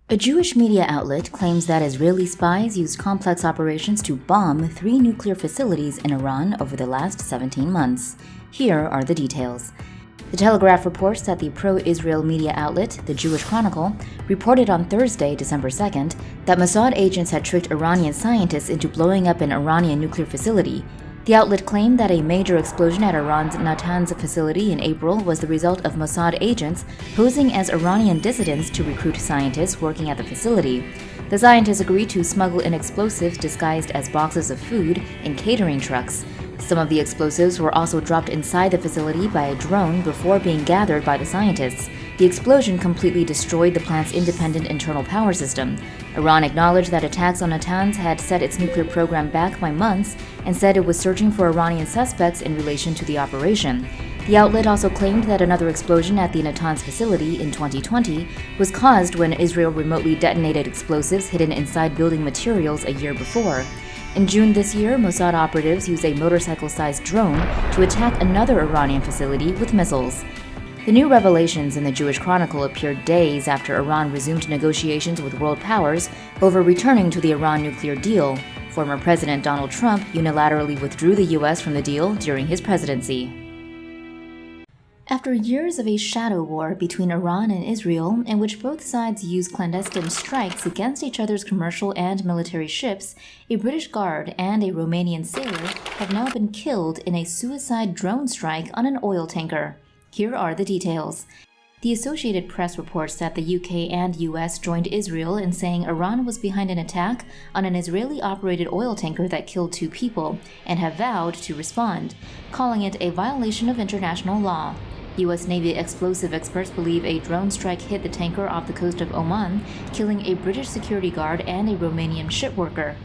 A Jewish media outlet claims that Israeli spies used complex operations to bomb 3 nuclear facilities in Iran over the last 17 months. Here are the details. The Telegraph reports that the pro-Israel media outlet, the Jewish Chronicle, reported on Thursday, December 2nd, that Mossad agents had tricked Iranian scientists into blowing up an Iranian nuclear facility. The outlet claimed that a major explosion at Iran's Natanz facility in April was the result of Mossad agents posing as Iranian dissidents to recruit scientists working at the facility. The scientists agreed to smuggle in explosives disguised as boxes of food in catering trucks. Some of the explosives were also dropped inside the facility by a drone before being gathered by the scientists. The explosion completely destroyed the plant's independent internal power system. Iran acknowledged that attacks on Natanz had set its nuclear program back by months and said it was searching for Iranian suspects in relation to the operation. The outlet also claimed that another explosion at the Natanz facility in 2020 was caused when Israel remotely detonated explosives hidden inside building materials a year before. In June this year, Mossad operatives used a motorcycle-sized drone to attack another Iranian facility with missiles. The new revelations in the Jewish Chronicle appeared days after Iran resumed negotiations with world powers over returning to the Iran nuclear deal. Former President Donald Trump unilaterally withdrew the U.S. from the deal during his presidency. After years of a shadow war between Iran and Israel, in which both sides used clandestine strikes against each other's commercial and military ships, a British guard and a Romanian sailor have now been killed in a suicide drone strike on an oil tanker. Here are the details. The Associated Press reports that the UK and US joined Israel in saying Iran was behind an attack on an Israeli-operated oil tanker that killed 2 people, and have vowed to respond, calling it a violation of international law. U.S. Navy explosive experts believe a drone strike hit the tanker off the coast of Oman, killing a British security guard and a Romanian ship worker.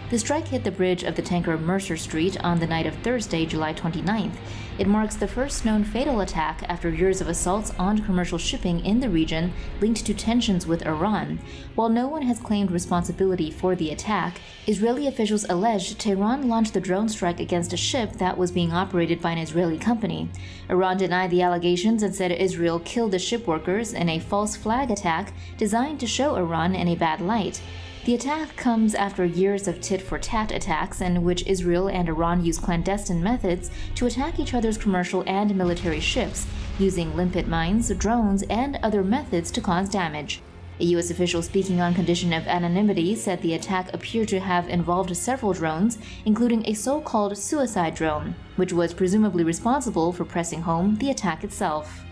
The strike hit the bridge of the tanker Mercer Street on the night of Thursday, July 29th. It marks the first known fatal attack after years of assaults on commercial shipping in the region linked to tensions with Iran. While no one has claimed responsibility for the attack, Israeli officials alleged Tehran launched the drone strike against a ship that was being operated by an Israeli company. Iran denied the allegations and said Israel killed the ship workers in a false flag attack designed to show Iran in a bad light. The attack comes after years of tit-for-tat attacks in which Israel and Iran used clandestine methods to attack each other's commercial and military ships, using limpet mines, drones, and other methods to cause damage. A U.S. official speaking on condition of anonymity said the attack appeared to have involved several drones, including a so-called suicide drone, which was presumably responsible for pressing home the attack itself.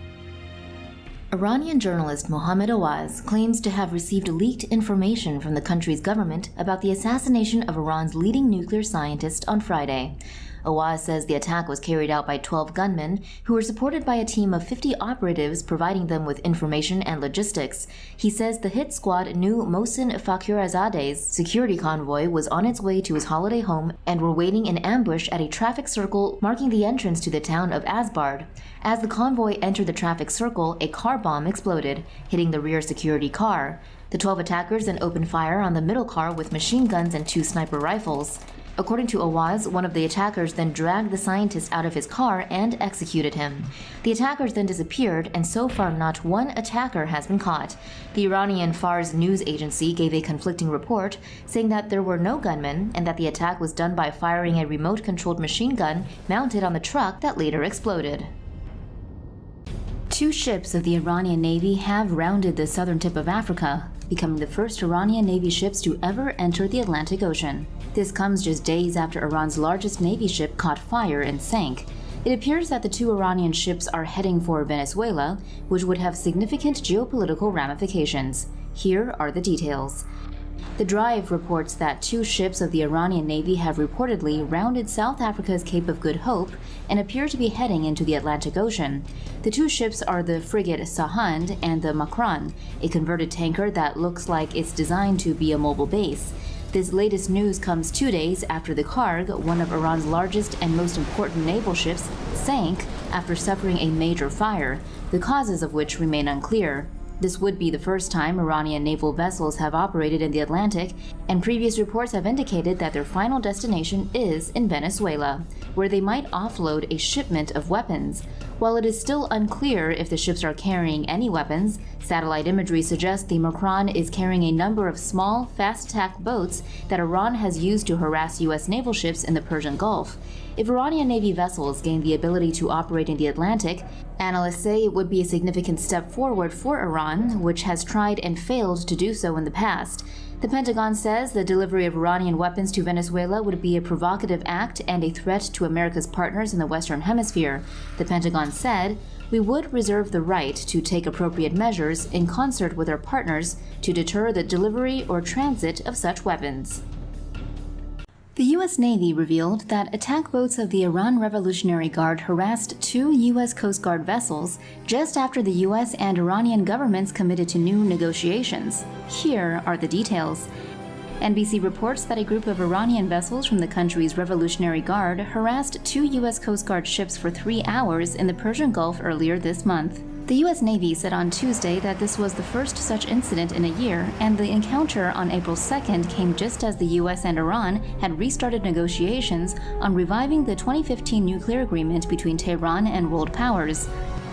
Iranian journalist Mohammad Awaz claims to have received leaked information from the country's government about the assassination of Iran's leading nuclear scientist on Friday. Awaz says the attack was carried out by 12 gunmen who were supported by a team of 50 operatives providing them with information and logistics. He says the hit squad knew Mohsen Fakhrizadeh's security convoy was on its way to his holiday home and were waiting in ambush at a traffic circle marking the entrance to the town of Asbard. As the convoy entered the traffic circle, a car bomb exploded, hitting the rear security car. The 12 attackers then opened fire on the middle car with machine guns and 2 sniper rifles. According to Awaz, one of the attackers then dragged the scientist out of his car and executed him. The attackers then disappeared, and so far not one attacker has been caught. The Iranian Fars news agency gave a conflicting report, saying that there were no gunmen and that the attack was done by firing a remote-controlled machine gun mounted on the truck that later exploded. 2 ships of the Iranian Navy have rounded the southern tip of Africa, becoming the first Iranian Navy ships to ever enter the Atlantic Ocean. This comes just days after Iran's largest Navy ship caught fire and sank. It appears that the 2 Iranian ships are heading for Venezuela, which would have significant geopolitical ramifications. Here are the details. The Drive reports that 2 ships of the Iranian Navy have reportedly rounded South Africa's Cape of Good Hope and appear to be heading into the Atlantic Ocean. The 2 ships are the frigate Sahand and the Makran, a converted tanker that looks like it's designed to be a mobile base. This latest news comes 2 days after the Karg, one of Iran's largest and most important naval ships, sank after suffering a major fire, the causes of which remain unclear. This would be the first time Iranian naval vessels have operated in the Atlantic, and previous reports have indicated that their final destination is in Venezuela, where they might offload a shipment of weapons. While it is still unclear if the ships are carrying any weapons, satellite imagery suggests the Makran is carrying a number of small, fast-attack boats that Iran has used to harass U.S. naval ships in the Persian Gulf. If Iranian Navy vessels gain the ability to operate in the Atlantic, analysts say it would be a significant step forward for Iran, which has tried and failed to do so in the past. The Pentagon says the delivery of Iranian weapons to Venezuela would be a provocative act and a threat to America's partners in the Western Hemisphere. The Pentagon said, "We would reserve the right to take appropriate measures in concert with our partners to deter the delivery or transit of such weapons." The U.S. Navy revealed that attack boats of the Iran Revolutionary Guard harassed 2 U.S. Coast Guard vessels just after the U.S. and Iranian governments committed to new negotiations. Here are the details. NBC reports that a group of Iranian vessels from the country's Revolutionary Guard harassed 2 U.S. Coast Guard ships for 3 hours in the Persian Gulf earlier this month. The U.S. Navy said on Tuesday that this was the first such incident in a year, and the encounter on April 2nd came just as the U.S. and Iran had restarted negotiations on reviving the 2015 nuclear agreement between Tehran and world powers.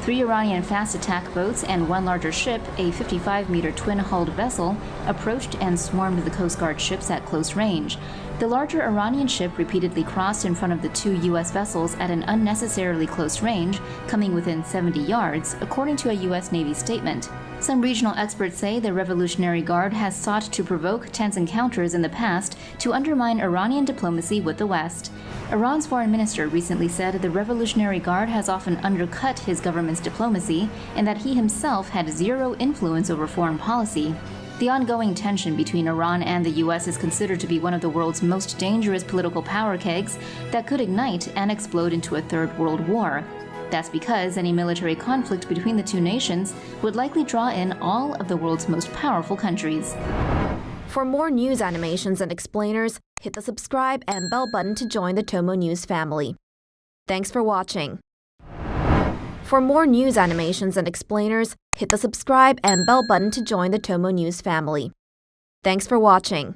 3 Iranian fast attack boats and 1 larger ship, a 55-meter twin-hulled vessel, approached and swarmed the Coast Guard ships at close range. The larger Iranian ship repeatedly crossed in front of the 2 U.S. vessels at an unnecessarily close range, coming within 70 yards, according to a U.S. Navy statement. Some regional experts say the Revolutionary Guard has sought to provoke tense encounters in the past to undermine Iranian diplomacy with the West. Iran's foreign minister recently said the Revolutionary Guard has often undercut his government's diplomacy and that he himself had zero influence over foreign policy. The ongoing tension between Iran and the U.S. is considered to be one of the world's most dangerous political power kegs that could ignite and explode into a third world war. That's because any military conflict between the 2 nations would likely draw in all of the world's most powerful countries. For more news animations and explainers, hit the subscribe and bell button to join the Tomo News family. Thanks for watching. For more news animations and explainers, hit the subscribe and bell button to join the Tomo News family. Thanks for watching.